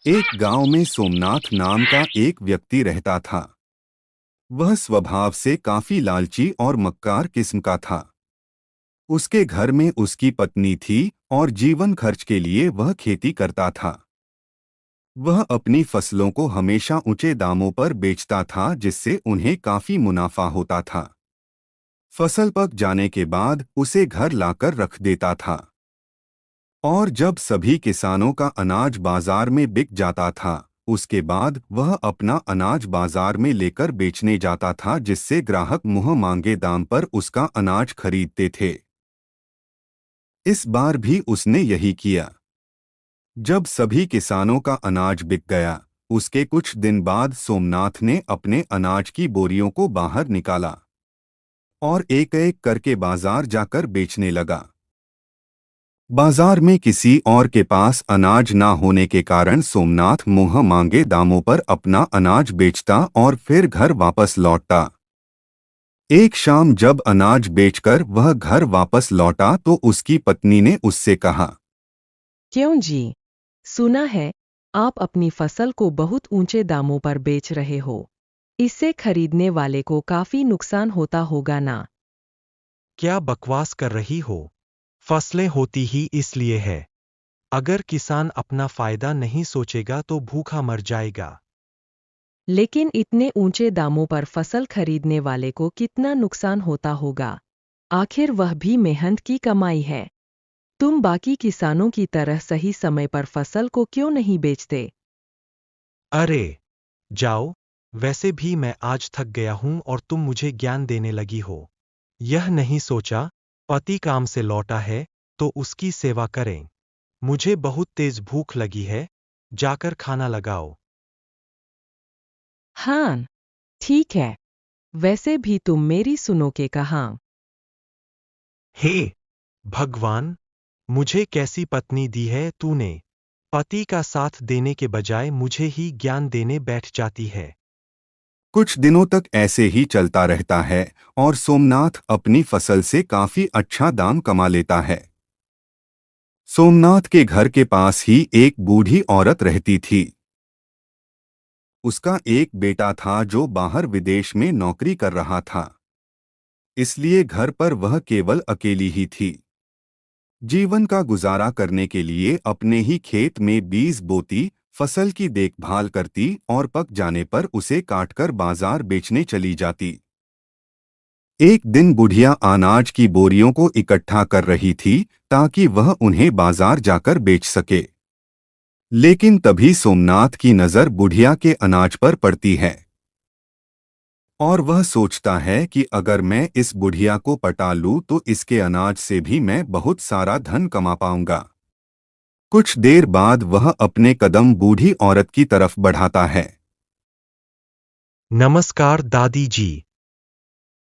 एक गांव में सोमनाथ नाम का एक व्यक्ति रहता था। वह स्वभाव से काफी लालची और मक्कार किस्म का था। उसके घर में उसकी पत्नी थी और जीवन खर्च के लिए वह खेती करता था। वह अपनी फसलों को हमेशा ऊंचे दामों पर बेचता था, जिससे उन्हें काफी मुनाफा होता था। फसल पक जाने के बाद उसे घर लाकर रख देता था। और जब सभी किसानों का अनाज बाजार में बिक जाता था, उसके बाद वह अपना अनाज बाजार में लेकर बेचने जाता था, जिससे ग्राहक मुंह मांगे दाम पर उसका अनाज खरीदते थे। इस बार भी उसने यही किया। जब सभी किसानों का अनाज बिक गया, उसके कुछ दिन बाद सोमनाथ ने अपने अनाज की बोरियों को बाहर निकाला और एक एक करके बाजार जाकर बेचने लगा। बाजार में किसी और के पास अनाज ना होने के कारण सोमनाथ मुंह मांगे दामों पर अपना अनाज बेचता और फिर घर वापस लौटता। एक शाम जब अनाज बेचकर वह घर वापस लौटा तो उसकी पत्नी ने उससे कहा, क्यों जी? सुना है आप अपनी फसल को बहुत ऊंचे दामों पर बेच रहे हो। इससे खरीदने वाले को काफी नुकसान होता होगा ना? क्या बकवास कर रही हो? फसलें होती ही इसलिए है। अगर किसान अपना फायदा नहीं सोचेगा तो भूखा मर जाएगा। लेकिन इतने ऊंचे दामों पर फसल खरीदने वाले को कितना नुकसान होता होगा? आखिर वह भी मेहनत की कमाई है। तुम बाकी किसानों की तरह सही समय पर फसल को क्यों नहीं बेचते? अरे जाओ, वैसे भी मैं आज थक गया हूं और तुम मुझे ज्ञान देने लगी हो। यह नहीं सोचा, पति काम से लौटा है तो उसकी सेवा करें। मुझे बहुत तेज भूख लगी है, जाकर खाना लगाओ। हाँ, ठीक है। वैसे भी तुम मेरी सुनो के कहा। हे भगवान, मुझे कैसी पत्नी दी है तूने? पति का साथ देने के बजाय मुझे ही ज्ञान देने बैठ जाती है। कुछ दिनों तक ऐसे ही चलता रहता है और सोमनाथ अपनी फसल से काफी अच्छा दाम कमा लेता है। सोमनाथ के घर के पास ही एक बूढ़ी औरत रहती थी। उसका एक बेटा था जो बाहर विदेश में नौकरी कर रहा था, इसलिए घर पर वह केवल अकेली ही थी। जीवन का गुजारा करने के लिए अपने ही खेत में बीज बोती, फसल की देखभाल करती और पक जाने पर उसे काटकर बाजार बेचने चली जाती। एक दिन बुढ़िया अनाज की बोरियों को इकट्ठा कर रही थी ताकि वह उन्हें बाजार जाकर बेच सके। लेकिन तभी सोमनाथ की नज़र बुढ़िया के अनाज पर पड़ती है और वह सोचता है कि अगर मैं इस बुढ़िया को पटा लूं तो इसके अनाज से भी मैं बहुत सारा धन कमा पाऊंगा। कुछ देर बाद वह अपने कदम बूढ़ी औरत की तरफ बढ़ाता है। नमस्कार दादी जी।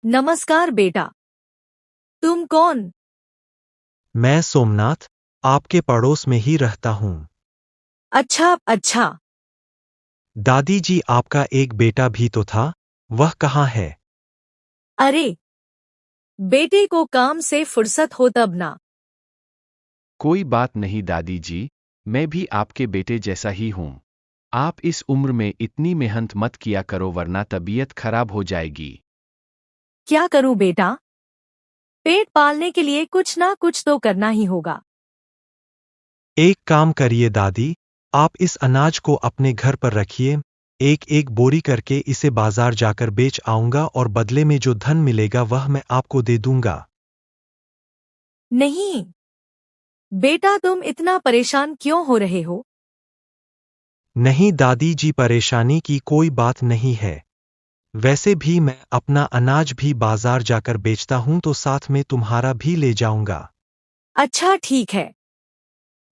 नमस्कार बेटा। तुम कौन? मैं सोमनाथ, आपके पड़ोस में ही रहता हूँ। अच्छा अच्छा। दादी जी, आपका एक बेटा भी तो था, वह कहाँ है? अरे, बेटे को काम से फुर्सत हो तब ना। कोई बात नहीं दादी जी, मैं भी आपके बेटे जैसा ही हूँ। आप इस उम्र में इतनी मेहनत मत किया करो वरना तबीयत खराब हो जाएगी। क्या करूं बेटा? पेट पालने के लिए कुछ ना कुछ तो करना ही होगा। एक काम करिए दादी, आप इस अनाज को अपने घर पर रखिए। एक एक बोरी करके इसे बाजार जाकर बेच आऊंगा और बदले में जो धन मिलेगा वह मैं आपको दे दूंगा। नहीं बेटा, तुम इतना परेशान क्यों हो रहे हो? नहीं दादी जी, परेशानी की कोई बात नहीं है। वैसे भी मैं अपना अनाज भी बाजार जाकर बेचता हूं तो साथ में तुम्हारा भी ले जाऊंगा। अच्छा ठीक है।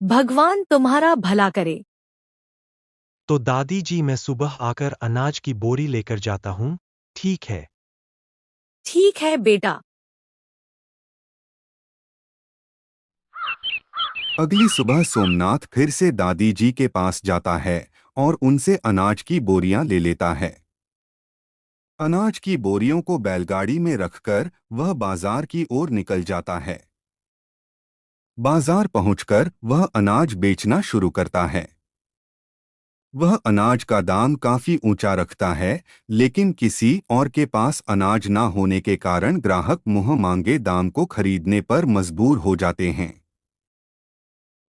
भगवान तुम्हारा भला करे। तो दादी जी, मैं सुबह आकर अनाज की बोरी लेकर जाता हूं, ठीक है? ठीक है बेटा। अगली सुबह सोमनाथ फिर से दादी जी के पास जाता है और उनसे अनाज की बोरियां ले लेता है। अनाज की बोरियों को बैलगाड़ी में रखकर वह बाजार की ओर निकल जाता है। बाजार पहुंचकर वह अनाज बेचना शुरू करता है। वह अनाज का दाम काफी ऊंचा रखता है, लेकिन किसी और के पास अनाज ना होने के कारण ग्राहक मुंह मांगे दाम को खरीदने पर मजबूर हो जाते हैं।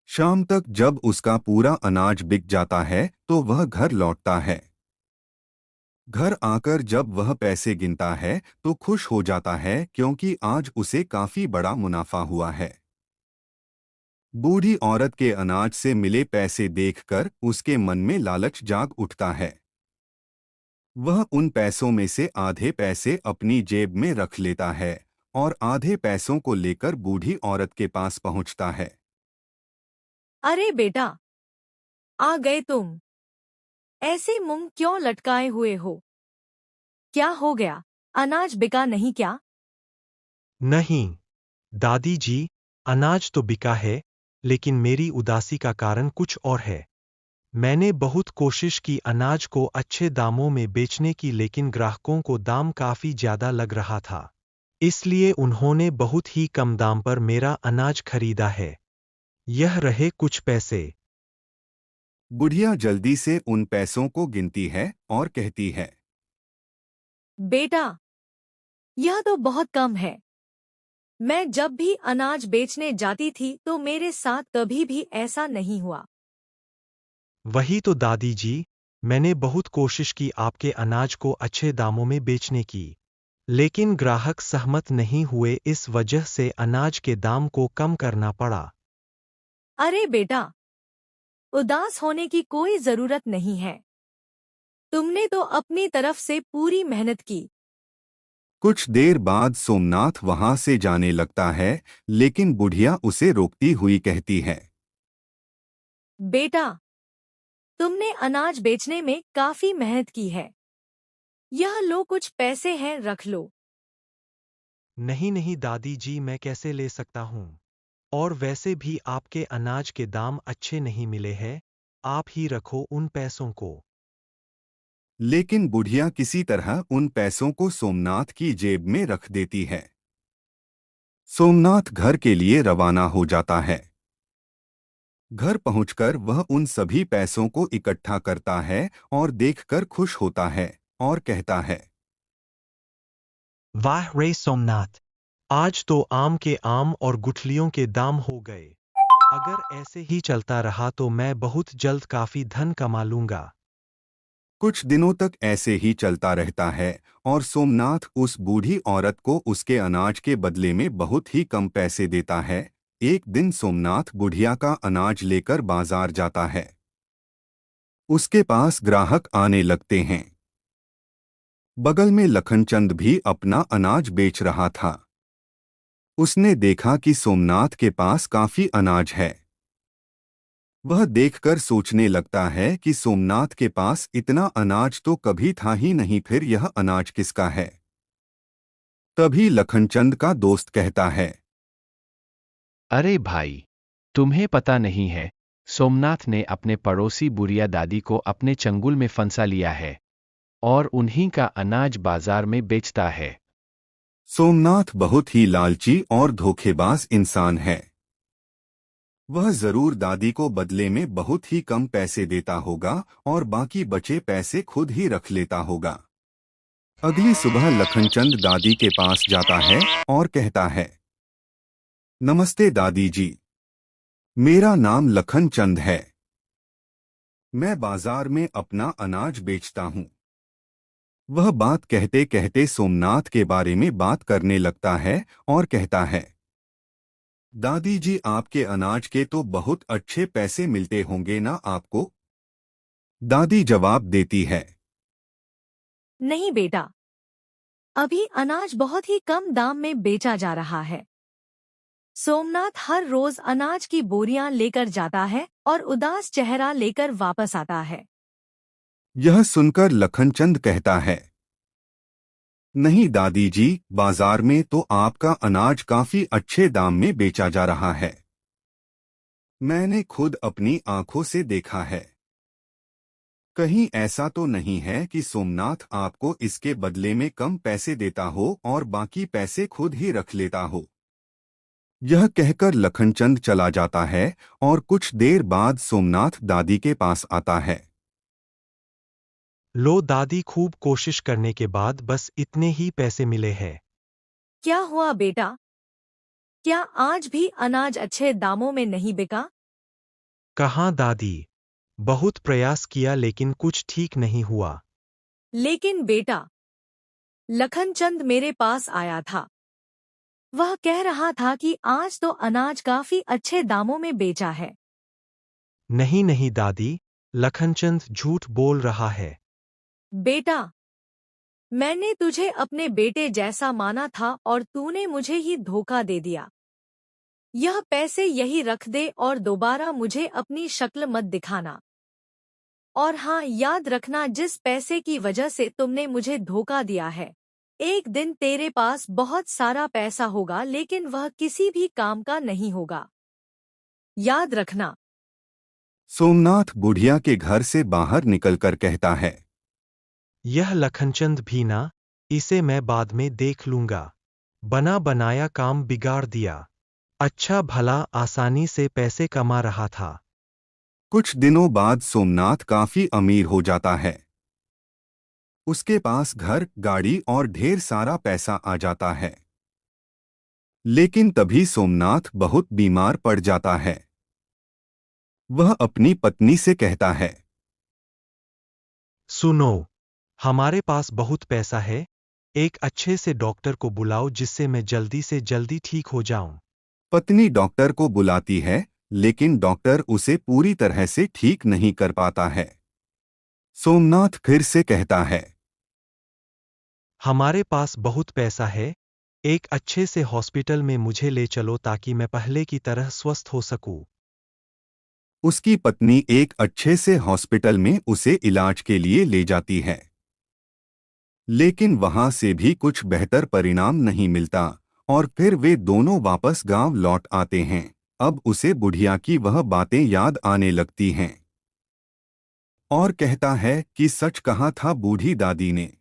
शाम तक जब उसका पूरा अनाज बिक जाता है तो वह घर लौटता है। घर आकर जब वह पैसे गिनता है तो खुश हो जाता है क्योंकि आज उसे काफी बड़ा मुनाफा हुआ है। बूढ़ी औरत के अनाज से मिले पैसे देखकर उसके मन में लालच जाग उठता है। वह उन पैसों में से आधे पैसे अपनी जेब में रख लेता है और आधे पैसों को लेकर बूढ़ी औरत के पास पहुंचता है। अरे बेटा, आ गए तुम। ऐसे मुंह क्यों लटकाए हुए हो? क्या हो गया? अनाज बिका नहीं क्या? नहीं दादी जी, अनाज तो बिका है, लेकिन मेरी उदासी का कारण कुछ और है। मैंने बहुत कोशिश की अनाज को अच्छे दामों में बेचने की, लेकिन ग्राहकों को दाम काफी ज्यादा लग रहा था। इसलिए उन्होंने बहुत ही कम दाम पर मेरा अनाज खरीदा है। यह रहे कुछ पैसे। बुढ़िया जल्दी से उन पैसों को गिनती है और कहती है, बेटा, यह तो बहुत कम है। मैं जब भी अनाज बेचने जाती थी तो मेरे साथ कभी भी ऐसा नहीं हुआ। वही तो दादी जी, मैंने बहुत कोशिश की आपके अनाज को अच्छे दामों में बेचने की, लेकिन ग्राहक सहमत नहीं हुए, इस वजह से अनाज के दाम को कम करना पड़ा। अरे बेटा, उदास होने की कोई जरूरत नहीं है। तुमने तो अपनी तरफ से पूरी मेहनत की। कुछ देर बाद सोमनाथ वहां से जाने लगता है, लेकिन बुढ़िया उसे रोकती हुई कहती है, बेटा, तुमने अनाज बेचने में काफी मेहनत की है। यह लो, कुछ पैसे हैं, रख लो। नहीं नहीं दादी जी, मैं कैसे ले सकता हूँ? और वैसे भी आपके अनाज के दाम अच्छे नहीं मिले हैं, आप ही रखो उन पैसों को। लेकिन बुढ़िया किसी तरह उन पैसों को सोमनाथ की जेब में रख देती है। सोमनाथ घर के लिए रवाना हो जाता है। घर पहुंचकर वह उन सभी पैसों को इकट्ठा करता है और देखकर खुश होता है और कहता है, वाह रे सोमनाथ, आज तो आम के आम और गुठलियों के दाम हो गए। अगर ऐसे ही चलता रहा तो मैं बहुत जल्द काफी धन कमा लूंगा। कुछ दिनों तक ऐसे ही चलता रहता है और सोमनाथ उस बूढ़ी औरत को उसके अनाज के बदले में बहुत ही कम पैसे देता है। एक दिन सोमनाथ बुढ़िया का अनाज लेकर बाजार जाता है। उसके पास ग्राहक आने लगते हैं। बगल में लखनचंद भी अपना अनाज बेच रहा था। उसने देखा कि सोमनाथ के पास काफी अनाज है। वह देखकर सोचने लगता है कि सोमनाथ के पास इतना अनाज तो कभी था ही नहीं, फिर यह अनाज किसका है? तभी लखनचंद का दोस्त कहता है, अरे भाई, तुम्हें पता नहीं है, सोमनाथ ने अपने पड़ोसी बुढ़िया दादी को अपने चंगुल में फंसा लिया है और उन्हीं का अनाज बाजार में बेचता है। सोमनाथ बहुत ही लालची और धोखेबाज इंसान है। वह जरूर दादी को बदले में बहुत ही कम पैसे देता होगा और बाकी बचे पैसे खुद ही रख लेता होगा। अगली सुबह लखनचंद दादी के पास जाता है और कहता है, नमस्ते दादी जी, मेरा नाम लखनचंद है। मैं बाजार में अपना अनाज बेचता हूँ। वह बात कहते कहते सोमनाथ के बारे में बात करने लगता है और कहता है, दादी जी, आपके अनाज के तो बहुत अच्छे पैसे मिलते होंगे ना आपको? दादी जवाब देती है, नहीं बेटा, अभी अनाज बहुत ही कम दाम में बेचा जा रहा है। सोमनाथ हर रोज अनाज की बोरियां लेकर जाता है और उदास चेहरा लेकर वापस आता है। यह सुनकर लखनचंद कहता है, नहीं दादी जी, बाजार में तो आपका अनाज काफी अच्छे दाम में बेचा जा रहा है। मैंने खुद अपनी आंखों से देखा है। कहीं ऐसा तो नहीं है कि सोमनाथ आपको इसके बदले में कम पैसे देता हो और बाकी पैसे खुद ही रख लेता हो। यह कहकर लखनचंद चला जाता है और कुछ देर बाद सोमनाथ दादी के पास आता है। लो दादी, खूब कोशिश करने के बाद बस इतने ही पैसे मिले हैं। क्या हुआ बेटा? क्या आज भी अनाज अच्छे दामों में नहीं बिका? कहाँ दादी, बहुत प्रयास किया लेकिन कुछ ठीक नहीं हुआ। लेकिन बेटा, लखनचंद मेरे पास आया था। वह कह रहा था कि आज तो अनाज काफी अच्छे दामों में बेचा है। नहीं नहीं दादी, लखनचंद झूठ बोल रहा है। बेटा, मैंने तुझे अपने बेटे जैसा माना था और तूने मुझे ही धोखा दे दिया। यह पैसे यही रख दे और दोबारा मुझे अपनी शक्ल मत दिखाना। और हाँ, याद रखना, जिस पैसे की वजह से तुमने मुझे धोखा दिया है, एक दिन तेरे पास बहुत सारा पैसा होगा लेकिन वह किसी भी काम का नहीं होगा। याद रखना। सोमनाथ बुढ़िया के घर से बाहर निकलकर कहता है, यह लखनचंद भी ना, इसे मैं बाद में देख लूंगा। बना बनाया काम बिगाड़ दिया। अच्छा भला आसानी से पैसे कमा रहा था। कुछ दिनों बाद सोमनाथ काफी अमीर हो जाता है। उसके पास घर, गाड़ी और ढेर सारा पैसा आ जाता है। लेकिन तभी सोमनाथ बहुत बीमार पड़ जाता है। वह अपनी पत्नी से कहता है, सुनो, हमारे पास बहुत पैसा है, एक अच्छे से डॉक्टर को बुलाओ जिससे मैं जल्दी से जल्दी ठीक हो जाऊं। पत्नी डॉक्टर को बुलाती है, लेकिन डॉक्टर उसे पूरी तरह से ठीक नहीं कर पाता है। सोमनाथ फिर से कहता है, हमारे पास बहुत पैसा है, एक अच्छे से हॉस्पिटल में मुझे ले चलो ताकि मैं पहले की तरह स्वस्थ हो सकूं। उसकी पत्नी एक अच्छे से हॉस्पिटल में उसे इलाज के लिए ले जाती है। लेकिन वहां से भी कुछ बेहतर परिणाम नहीं मिलता और फिर वे दोनों वापस गांव लौट आते हैं। अब उसे बुढ़िया की वह बातें याद आने लगती हैं और कहता है कि सच कहा था बूढ़ी दादी ने।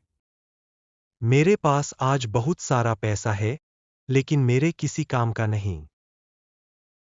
मेरे पास आज बहुत सारा पैसा है, लेकिन मेरे किसी काम का नहीं।